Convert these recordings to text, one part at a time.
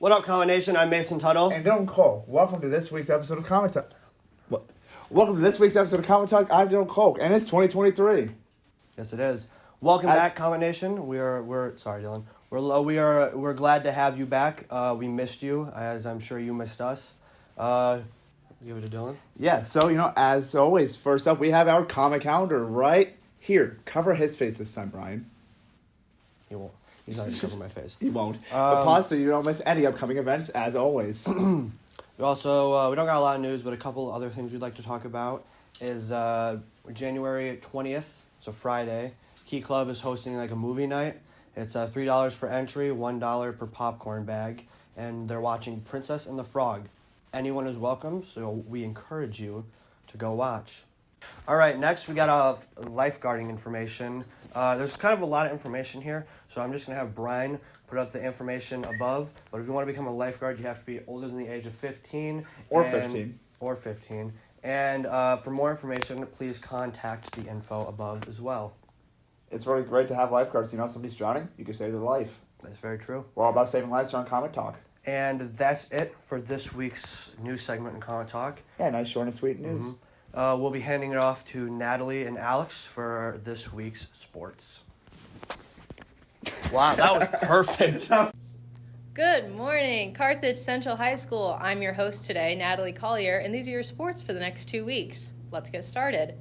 What up, Comet Nation? I'm Mason Tuttle. And Dylan Cole. Welcome to this week's episode of Comet Talk. Welcome to this week's episode of Comet Talk. I'm Dylan Cole, and it's 2023. Yes, it is. Welcome back, Comet Nation. We're sorry, Dylan. We're glad to have you back. We missed you, as I'm sure you missed us. Give it to Dylan. Yeah, so, as always, first up, we have our comic calendar right here. Cover his face this time, Brian. He won't. He's not going to cover my face. He won't. But pause so you don't miss any upcoming events, as always. We also, we don't got a lot of news, but a couple other things we'd like to talk about is January 20th, so Friday, Key Club is hosting like a movie night. It's $3 for entry, $1 per popcorn bag, and they're watching Princess and the Frog. Anyone is welcome, so we encourage you to go watch. All right, next we got lifeguarding information. There's kind of a lot of information here, so I'm just going to have Brian put up the information above. But if you want to become a lifeguard, you have to be older than the age of 15. Or 15. Or 15. And for more information, please contact the info above as well. It's really great to have lifeguards. If somebody's drowning, you can save their life. That's very true. We're all about saving lives here on Comet Talk. And that's it for this week's news segment in Comet Talk. Yeah, nice, short and sweet news. Mm-hmm. We'll be handing it off to Natalie and Alex for this week's sports. Wow, that was perfect. Good morning, Carthage Central High School. I'm your host today, Natalie Collier, and these are your sports for the next 2 weeks. Let's get started.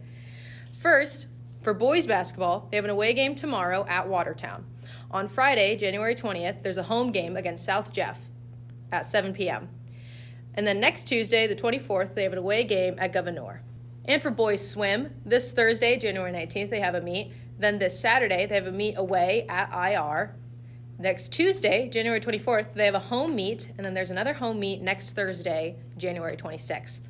First, for boys basketball, they have an away game tomorrow at Watertown. On Friday, January 20th, there's a home game against South Jeff at 7 p.m. And then next Tuesday, the 24th, they have an away game at Gouverneur. And for boys swim, this Thursday, January 19th, they have a meet. Then this Saturday, they have a meet away at IR. Next Tuesday, January 24th, they have a home meet. And then there's another home meet next Thursday, January 26th.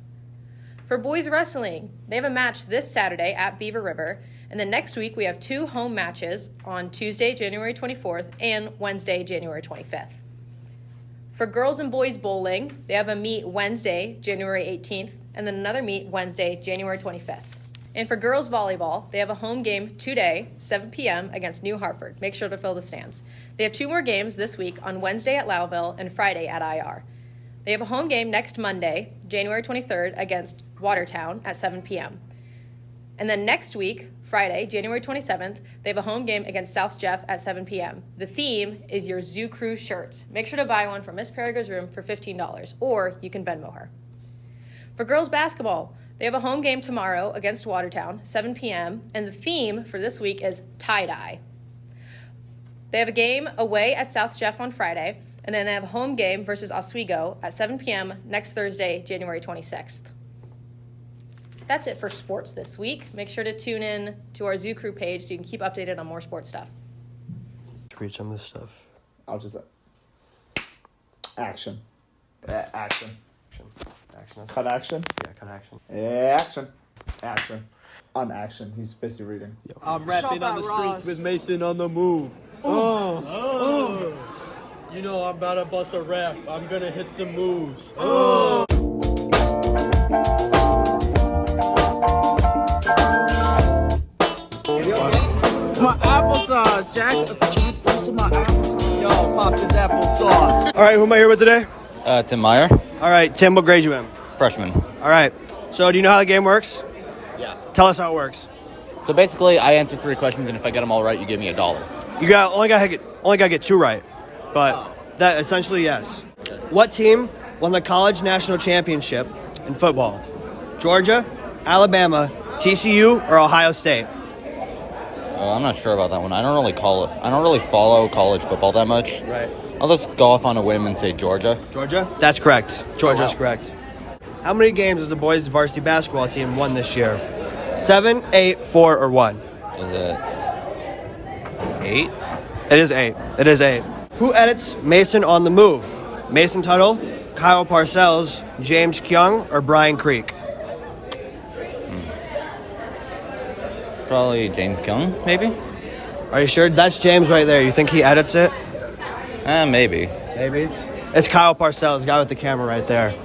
For boys wrestling, they have a match this Saturday at Beaver River. And then next week, we have 2 home matches on Tuesday, January 24th, and Wednesday, January 25th. For girls and boys bowling, they have a meet Wednesday, January 18th, and then another meet Wednesday, January 25th. And for girls volleyball, they have a home game today, 7 p.m. against New Hartford. Make sure to fill the stands. They have 2 more games this week on Wednesday at Lowville and Friday at IR. They have a home game next Monday, January 23rd, against Watertown at 7 p.m. And then next week, Friday, January 27th, they have a home game against South Jeff at 7 p.m. The theme is your Zoo Crew shirts. Make sure to buy one from Miss Perigo's room for $15, or you can Venmo her. For girls basketball, they have a home game tomorrow against Watertown, 7 p.m., and the theme for this week is tie-dye. They have a game away at South Jeff on Friday, and then they have a home game versus Oswego at 7 p.m. next Thursday, January 26th. That's it for sports this week. Make sure to tune in to our Zoo Crew page so you can keep updated on more sports stuff. Let's read some of this stuff. I'll just... Action. Action. Action. Cut action? Yeah, cut action. Action. Action. Action. He's busy reading. Yo. I'm rapping on the streets with Mason on the move. You know I'm about to bust a rap. I'm gonna hit some moves. My applesauce, Jack. My applesauce. Yo, pop this applesauce. All right, who am I here with today? Tim Meyer, All right, Tim, what grade you in? freshman. All right, so do you know how the game works? Yeah. Tell us how it works. So basically, I answer 3 questions, and if I get them all right, you give me $1. You only got to get 2 right, but that essentially yes. What team won the college national championship in football? Georgia, Alabama, TCU, or Ohio State? I'm not sure about that one. I don't really follow college football that much. Right. I'll just go off on a whim and say Georgia. Georgia? That's correct. Georgia's correct. How many games has the boys' varsity basketball team won this year? 7, 8, 4, or 1? Is it 8? It is 8. It is 8. Who edits Mason on the Move? Mason Tuttle, Kyle Parcells, James Kyung, or Brian Creek? Probably James Kyung, maybe? Are you sure? That's James right there. You think he edits it? Maybe. Maybe. It's Kyle Parcells, guy with the camera right there.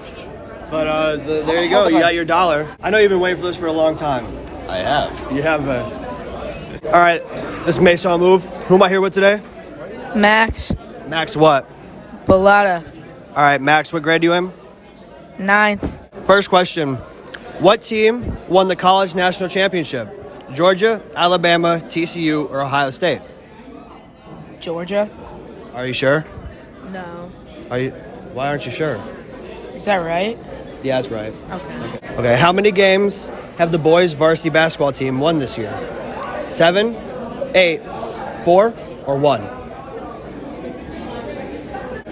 But there you go. You got your $1. I know you've been waiting for this for a long time. I have. You have been. All right. This is Mason on Move. Who am I here with today? Max Max what? Bellata. All right, Max, what grade are you in? 9th. First question. What team won the college national championship? Georgia, Alabama, TCU, or Ohio State? Georgia? Are you sure? No. Why aren't you sure? Is that right? Yeah, that's right. Okay. Okay, how many games have the boys varsity basketball team won this year? 7, 8, 4, or 1?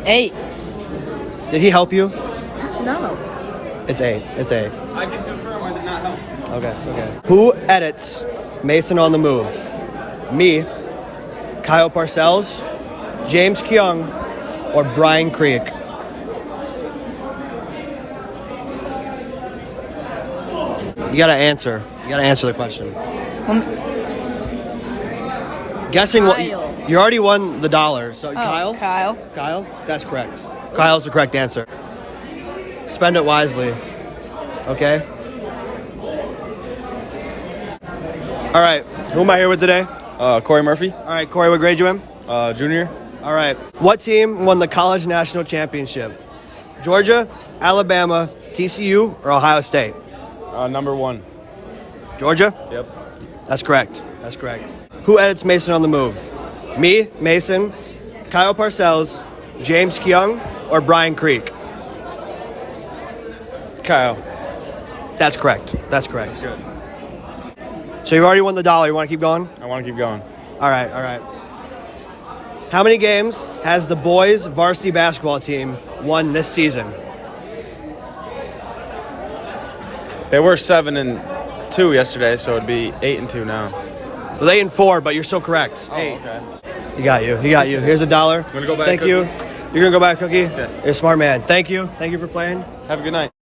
8. Did he help you? No. It's 8. It's 8. I can confirm I did not help. Okay. Who edits Mason on the Move? Me, Kyle Parcells, James Kyung, or Brian Creek? You gotta answer. You gotta answer the question. Guessing what? Kyle. You already won the $1. So Kyle? Kyle. Kyle? That's correct. Kyle's the correct answer. Spend it wisely. Okay? All right. Who am I here with today? Corey Murphy, All right, Corey, what grade you in? junior. All right. What team won the college national championship? Georgia, Alabama, TCU, or Ohio State? Number 1. Georgia? Yep. That's correct. That's correct. Who edits Mason on the Move? Me, Mason, Kyle Parcells, James Kyung, or Brian Creek? Kyle. That's correct. That's correct. Good. So you've already won the $1. You want to keep going? I want to keep going. All right, all right. How many games has the boys varsity basketball team won this season? They were 7-2 yesterday, so it'd be 8-2 now. Well, 8 and 4, but you're still correct. 8. Okay. He got you. He got you. Here's $1. Gonna go buy a Thank cookie? you. You're gonna go buy a cookie? Okay. You're a smart man. Thank you. Thank you for playing. Have a good night.